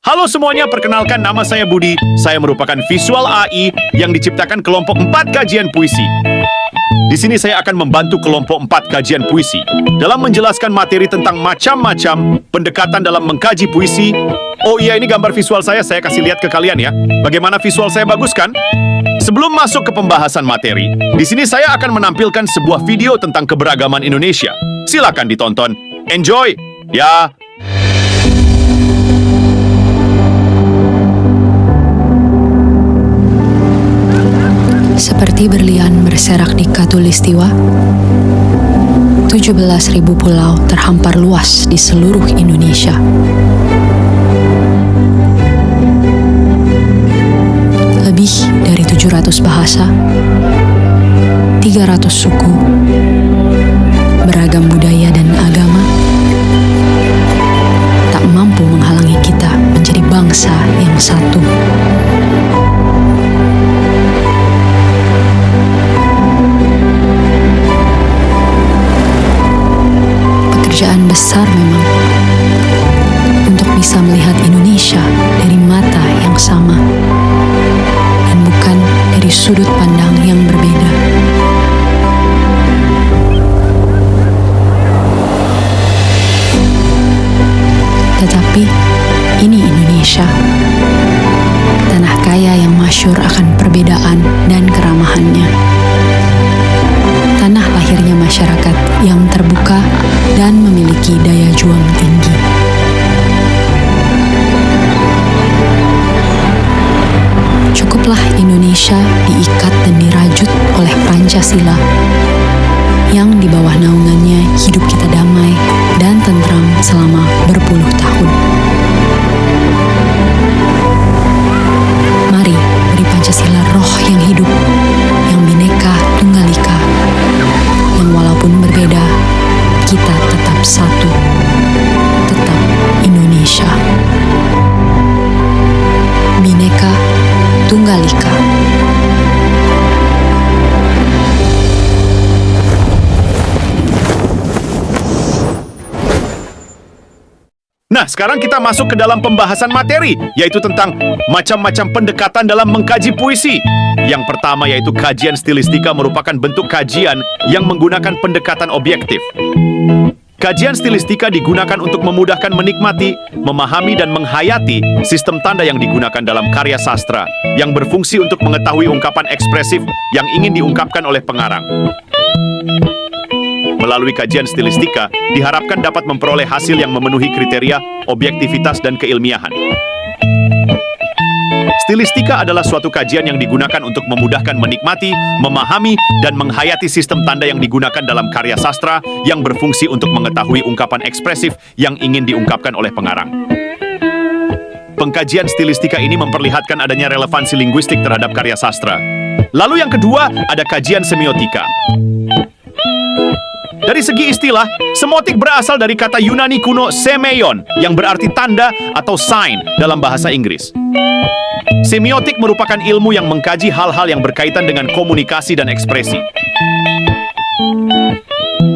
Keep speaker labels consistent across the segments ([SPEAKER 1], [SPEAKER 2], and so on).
[SPEAKER 1] Halo semuanya, perkenalkan nama saya Budi. Saya merupakan visual AI yang diciptakan kelompok 4 kajian puisi. Di sini saya akan membantu kelompok 4 kajian puisi dalam menjelaskan materi tentang macam-macam pendekatan dalam mengkaji puisi. Oh iya, ini gambar visual saya kasih lihat ke kalian ya. Bagaimana visual saya, bagus kan? Sebelum masuk ke pembahasan materi, di sini saya akan menampilkan sebuah video tentang keberagaman Indonesia. Silakan ditonton. Enjoy! Ya.
[SPEAKER 2] Seperti berlian berserak di Katulistiwa, 17.000 pulau terhampar luas di seluruh Indonesia. Lebih dari 700 bahasa, 300 suku, beragam budaya dan agama, tak mampu menghalangi kita menjadi bangsa yang satu. Pekerjaan besar memang untuk bisa melihat Indonesia dari mata yang sama dan bukan dari sudut pandang yang berbeda. Tetapi ini Indonesia, tanah kaya yang masyhur akan perbedaan dan keramahannya. Tanah lahirnya masyarakat yang terbuka dan memiliki daya juang tinggi. Cukuplah Indonesia diikat dan dirajut oleh Pancasila, yang di bawah naungannya hidup kita damai dan tentram selama berpuluh tahun. Mari beri Pancasila roh yang hidup, yang Bhinneka Tunggal Ika, yang walaupun berbeda, kita tetap satu, tetap Indonesia. Bhinneka Tunggal Ika.
[SPEAKER 1] Nah, sekarang kita masuk ke dalam pembahasan materi, yaitu tentang macam-macam pendekatan dalam mengkaji puisi. Yang pertama yaitu kajian stilistika merupakan bentuk kajian yang menggunakan pendekatan objektif. Kajian stilistika digunakan untuk memudahkan menikmati, memahami, dan menghayati sistem tanda yang digunakan dalam karya sastra, yang berfungsi untuk mengetahui ungkapan ekspresif yang ingin diungkapkan oleh pengarang. Melalui kajian stilistika, diharapkan dapat memperoleh hasil yang memenuhi kriteria, objektivitas, dan keilmiahan. Stilistika adalah suatu kajian yang digunakan untuk memudahkan menikmati, memahami, dan menghayati sistem tanda yang digunakan dalam karya sastra yang berfungsi untuk mengetahui ungkapan ekspresif yang ingin diungkapkan oleh pengarang. Pengkajian stilistika ini memperlihatkan adanya relevansi linguistik terhadap karya sastra. Lalu yang kedua, ada kajian semiotika. Dari segi istilah, semiotik berasal dari kata Yunani kuno semeion, yang berarti tanda atau sign dalam bahasa Inggris. Semiotik merupakan ilmu yang mengkaji hal-hal yang berkaitan dengan komunikasi dan ekspresi.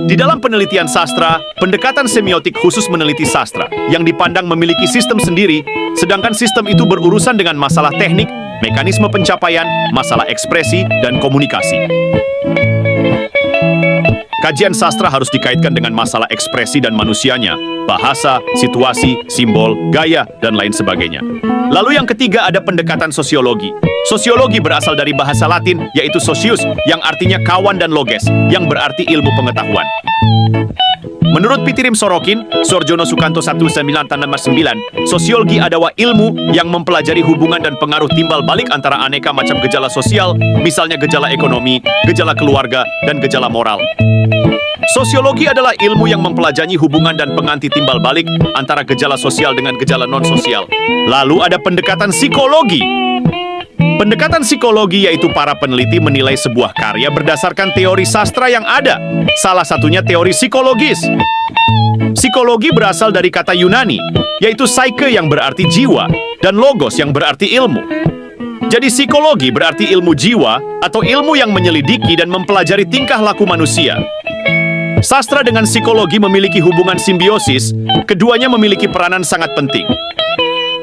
[SPEAKER 1] Di dalam penelitian sastra, pendekatan semiotik khusus meneliti sastra, yang dipandang memiliki sistem sendiri, sedangkan sistem itu berurusan dengan masalah teknik, mekanisme pencapaian, masalah ekspresi, dan komunikasi. Kajian sastra harus dikaitkan dengan masalah ekspresi dan manusianya, bahasa, situasi, simbol, gaya, dan lain sebagainya. Lalu yang ketiga ada pendekatan sosiologi. Sosiologi berasal dari bahasa Latin, yaitu socius, yang artinya kawan, dan loges, yang berarti ilmu pengetahuan. Menurut Pitirim Sorokin, Sorjono Sukanto 1969, sosiologi adalah ilmu yang mempelajari hubungan dan pengaruh timbal balik antara aneka macam gejala sosial, misalnya gejala ekonomi, gejala keluarga, dan gejala moral. Sosiologi adalah ilmu yang mempelajari hubungan dan penganti timbal balik antara gejala sosial dengan gejala non-sosial. Lalu ada pendekatan psikologi. Pendekatan psikologi yaitu para peneliti menilai sebuah karya berdasarkan teori sastra yang ada. Salah satunya teori psikologis. Psikologi berasal dari kata Yunani, yaitu psyche yang berarti jiwa, dan logos yang berarti ilmu. Jadi psikologi berarti ilmu jiwa atau ilmu yang menyelidiki dan mempelajari tingkah laku manusia. Sastra dengan psikologi memiliki hubungan simbiosis, keduanya memiliki peranan sangat penting.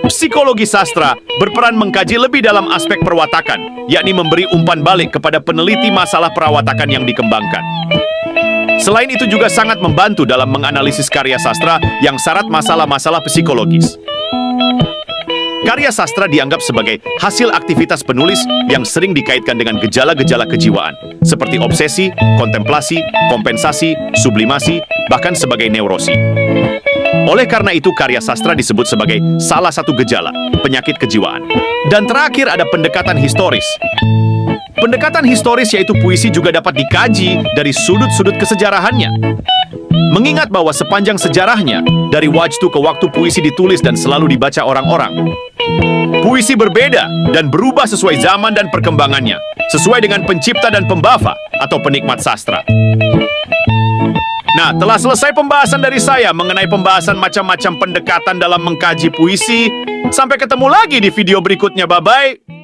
[SPEAKER 1] Psikologi sastra berperan mengkaji lebih dalam aspek perwatakan, yakni memberi umpan balik kepada peneliti masalah perawatakan yang dikembangkan. Selain itu juga sangat membantu dalam menganalisis karya sastra yang syarat masalah-masalah psikologis. Karya sastra dianggap sebagai hasil aktivitas penulis yang sering dikaitkan dengan gejala-gejala kejiwaan, seperti obsesi, kontemplasi, kompensasi, sublimasi, bahkan sebagai neurosi. Oleh karena itu, karya sastra disebut sebagai salah satu gejala, penyakit kejiwaan. Dan terakhir ada pendekatan historis. Pendekatan historis yaitu puisi juga dapat dikaji dari sudut-sudut kesejarahannya. Mengingat bahwa sepanjang sejarahnya, dari waktu ke waktu puisi ditulis dan selalu dibaca orang-orang. Puisi berbeda dan berubah sesuai zaman dan perkembangannya, sesuai dengan pencipta dan pembawa atau penikmat sastra. Nah, telah selesai pembahasan dari saya mengenai pembahasan macam-macam pendekatan dalam mengkaji puisi. Sampai ketemu lagi di video berikutnya, bye-bye.